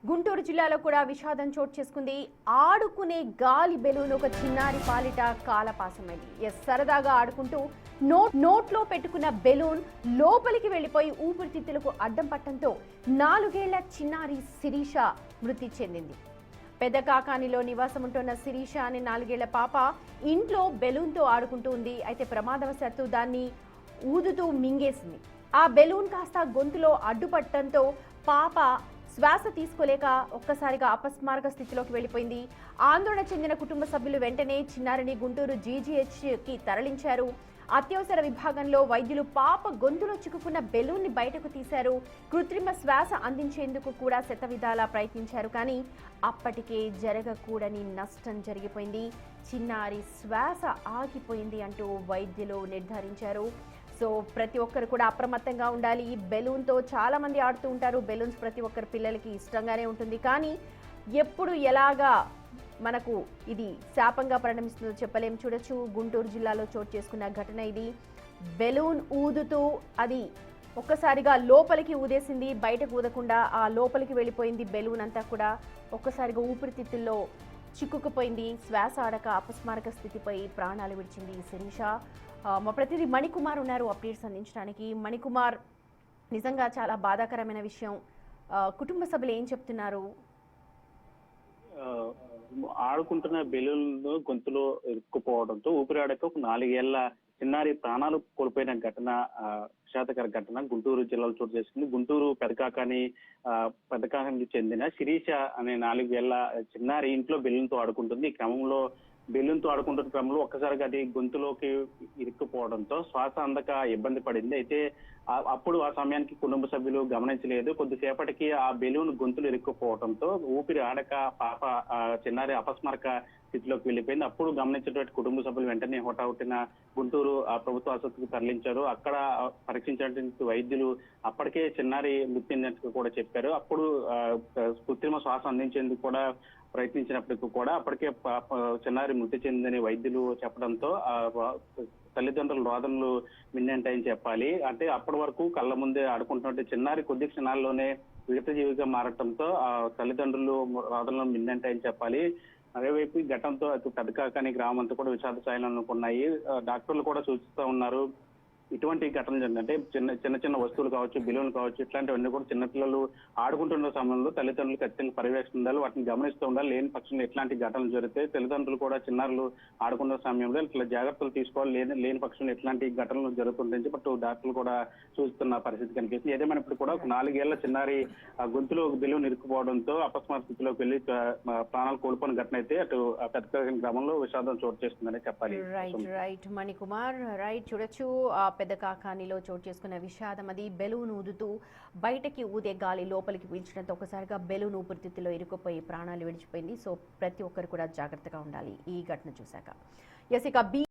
గుంటూరు జిల్లాలో కూడా విషాదం చోటు చేసుకుంది. ఆడుకునే గాలి బెలూన్ ఒక చిన్నారి పాలిట కాలపాసమైంది. సరదాగా ఆడుకుంటూ నోట్లో పెట్టుకున్న బెలూన్ లోపలికి వెళ్లిపోయి ఊపిరితిత్తులకు అడ్డం పట్టడంతో 4 ఏళ్ల చిన్నారి శిరీష మృతి చెందింది. పెద్ద కాకానిలో నివాసం ఉంటున్న శిరీష అనే 4 ఏళ్ల పాప ఇంట్లో బెలూన్తో ఆడుకుంటూ ఉంది. అయితే ప్రమాదవశాత్తు దాన్ని ఊదుతూ మింగేసింది. ఆ బెలూన్ కాస్త గొంతులో అడ్డుపట్టడంతో పాప శ్వాస తీసుకోలేక ఒక్కసారిగా అపస్మారక స్థితిలోకి వెళ్లిపోయింది. ఆందోళన చెందిన కుటుంబ సభ్యులు వెంటనే చిన్నారిని గుంటూరు జీజీహెచ్కి తరలించారు. అత్యవసర విభాగంలో వైద్యులు పాప గొంతులో చిక్కుకున్న బెలూన్ని బయటకు తీశారు. కృత్రిమ శ్వాస అందించేందుకు కూడా శతవిధాలా ప్రయత్నించారు. కానీ అప్పటికే జరగకూడని నష్టం జరిగిపోయింది. చిన్నారి శ్వాస ఆగిపోయింది అంటూ వైద్యులు నిర్ధారించారు. సో ప్రతి ఒక్కరు కూడా అప్రమత్తంగా ఉండాలి. బెలూన్తో చాలా మంది ఆడుతూ ఉంటారు. బెలూన్స్ ప్రతి ఒక్కరి పిల్లలకి ఇష్టంగానే ఉంటుంది. కానీ ఎప్పుడు ఎలాగా మనకు ఇది శాపంగా పరిణమిస్తుందో చెప్పలేం. చూడొచ్చు, గుంటూరు జిల్లాలో చోటు చేసుకున్న ఘటన ఇది. బెలూన్ ఊదుతూ అది ఒక్కసారిగా లోపలికి ఊదేసింది. బయటకు ఊదకుండా ఆ లోపలికి వెళ్ళిపోయింది. బెలూన్ అంతా కూడా ఒక్కసారిగా ఊపిరితిత్తుల్లో చిక్కుకుపోయింది. శ్వాస ఆడక అపస్మారక స్థితిపై ప్రాణాలు విడిచింది శిరీష. మా ప్రతినిధి మణికుమార్ ఉన్నారు అప్డేట్స్ అందించడానికి. మణికుమార్, నిజంగా చాలా బాధాకరమైన విషయం. కుటుంబ సభ్యులు ఏం చెప్తున్నారు? ఆడుకుంటున్న బెలూన్ గొంతులో ఇరుక్కుపోవడంతో ఊపిరాడక ఒక 4 ఏళ్ల చిన్నారి ప్రాణాలు కోల్పోయిన ఘటన, విషాదకర ఘటన గుంటూరు జిల్లాలో చోటు చేసుకుంది. గుంటూరు పెదకాకానికి చెందిన శిరీష అనే 4 ఏళ్ల చిన్నారి ఇంట్లో బెలూన్తో ఆడుకుంటుంది. ఈ క్రమంలో బెలూన్తో ఆడుకుంటున్న క్రమంలో ఒక్కసారిగా అది గొంతులోకి ఇరుక్కుపోవడంతో శ్వాస అందక ఇబ్బంది పడింది. అయితే అప్పుడు ఆ సమయానికి కుటుంబ సభ్యులు గమనించలేదు. కొద్దిసేపటికి ఆ బెలూన్ గొంతులు ఇరుక్కుపోవడంతో ఊపిరి ఆడక పాప చిన్నారి అపస్మారక స్థితిలోకి వెళ్ళిపోయింది. అప్పుడు గమనించినటువంటి కుటుంబ సభ్యులు వెంటనే హుటాహుటిన గుంటూరు ప్రభుత్వ ఆసుపత్రికి తరలించారు. అక్కడ పరీక్షించినటువంటి వైద్యులు అప్పటికే చిన్నారి మృతి చెందినట్టు కూడా చెప్పారు. అప్పుడు కృత్రిమ శ్వాస అందించేందుకు కూడా ప్రయత్నించినప్పటికీ కూడా అప్పటికే చిన్నారి మృతి చెందిందని వైద్యులు చెప్పడంతో తల్లిదండ్రుల రోదనలు మిన్నంటాయని చెప్పాలి. అంటే అప్పటి వరకు కళ్ళ ముందే ఆడుకుంటున్నట్టు చిన్నారి కొద్ది క్షణాల్లోనే విడత జీవిగా మారటంతో ఆ తల్లిదండ్రులు రోదనలు మిన్నంటాయని చెప్పాలి. అదేవైపు ఈ ఘటనతో అటు పెదకాకాని గ్రామం అంతా కూడా విషాద స్థాయిలో ఉన్నాయి. డాక్టర్లు కూడా సూచిస్తూ ఉన్నారు, ఇటువంటి ఘటనలు జరిగిందంటే చిన్న చిన్న వస్తువులు కావచ్చు, బెలూన్లు కావచ్చు, ఇట్లాంటివన్నీ కూడా చిన్నపిల్లలు ఆడుకుంటున్న సమయంలో తల్లిదండ్రులు ఖచ్చితంగా పర్యవేక్షణ ఉండాలి, వాటిని గమనిస్తూ ఉండాలి. లేని పక్షంలో ఎట్లాంటి ఘటనలు జరిగితే తల్లిదండ్రులు కూడా చిన్నారులు ఆడుకున్న సమయంలో ఇట్లా జాగ్రత్తలు తీసుకోవాలి. లేని పక్షంలో ఎట్లాంటి ఘటనలు జరుగుతుందని చెప్పి డాక్టర్లు కూడా సూచిస్తున్న పరిస్థితి కనిపిస్తుంది. ఏదేమైనప్పుడు కూడా ఒక 4 ఏళ్ల చిన్నారి గొంతులో బెలూన్ ఇరుక్కుపోవడంతో అపస్మారక స్థితిలోకి వెళ్లి ప్రాణాలు కోల్పోయిన ఘటన అయితే అటు పెద్దకాకాని గ్రామంలో విషాదం చోటు చేస్తుందని చెప్పాలి. రైట్ మణికుమార్, చూడొచ్చు, పెద్ద కాకానిలో చోటు చేసుకున్న విషాదం అది. బెలూన్ ఊదుతూ బయటకి ఊదే గాలి లోపలికి పీల్చడంతో ఒకసారిగా బెలూన్ ఊపిరితిత్తులో ఇరుక్కుపోయి ప్రాణాలు విడిచిపోయింది. సో ప్రతి ఒక్కరు కూడా జాగ్రత్తగా ఉండాలి ఈ ఘటన చూశాక. ఇక